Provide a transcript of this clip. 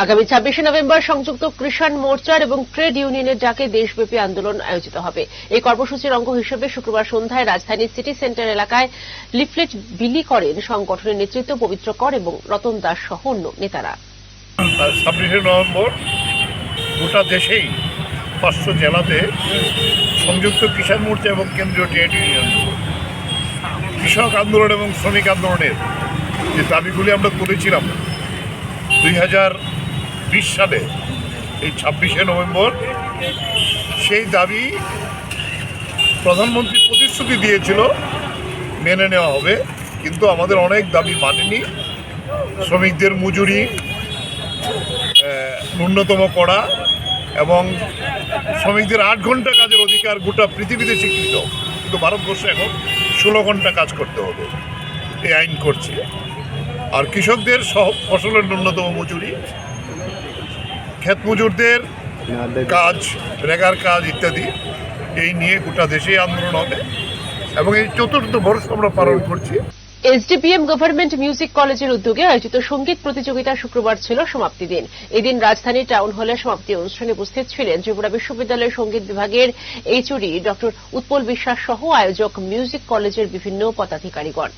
আগামী 26শে নভেম্বর সংযুক্ত কৃষাণ মোর্চার এবং ট্রেড ইউনিয়নের ডাকে দেশব্যাপী আন্দোলন আয়োজিত হবে। এই কর্মসূচির অঙ্গ হিসেবে শুক্রবার সন্ধ্যায় রাজধানীর সিটি সেন্টার এলাকায় লিফলেট বিলি করেন সংগঠনের নেতৃত্ব পবিত্র কর এবং রতন দাস সহ অন্য নেতারা। 26শে নভেম্বর গোটা দেশেই 500 জেলাতে সংযুক্ত কিষাণ মোর্চা এবং কেন্দ্রীয় ট্রেড ইউনিয়ন কৃষক আন্দোলন এবং শ্রমিক আন্দোলনের যে দাবিগুলি আমরা তুলেছিলাম 2020 সালে এই 26শে নভেম্বর, সেই দাবি প্রধানমন্ত্রী প্রতিশ্রুতি দিয়েছিল মেনে নেওয়া হবে, কিন্তু আমাদের অনেক দাবি মানেনি। শ্রমিকদের মজুরি ন্যূনতম করা এবং শ্রমিকদের 8 ঘন্টা কাজের অধিকার গোটা পৃথিবীতে স্বীকৃত, কিন্তু ভারতবর্ষে এখন 16 ঘন্টা কাজ করতে হবে, এই আইন করছে। আর কৃষকদের সব ফসলের ন্যূনতম মজুরি, ক্ষেত মজুরদের কাজ, রেগার কাজ ইত্যাদি, এই নিয়ে গোটা দেশেই আন্দোলন হবে এবং এই 4র্থ বর্ষ আমরা পালন করছি। এসডিপিএম গভর্নমেন্ট মিউজিক কলেজের উদ্যোগে আয়োজিত সঙ্গীত প্রতিযোগিতা শুক্রবার ছিল সমাপ্তি দিন। এদিন রাজধানীর টাউন হলে সমাপ্তি অনুষ্ঠানে উপস্থিত ছিলেন ত্রিপুরা বিশ্ববিদ্যালয়ের সঙ্গীত বিভাগের এইচওডি ডক্টর উৎপল বিশ্বাস সহ আয়োজক মিউজিক কলেজের বিভিন্ন পদাধিকারীগণ।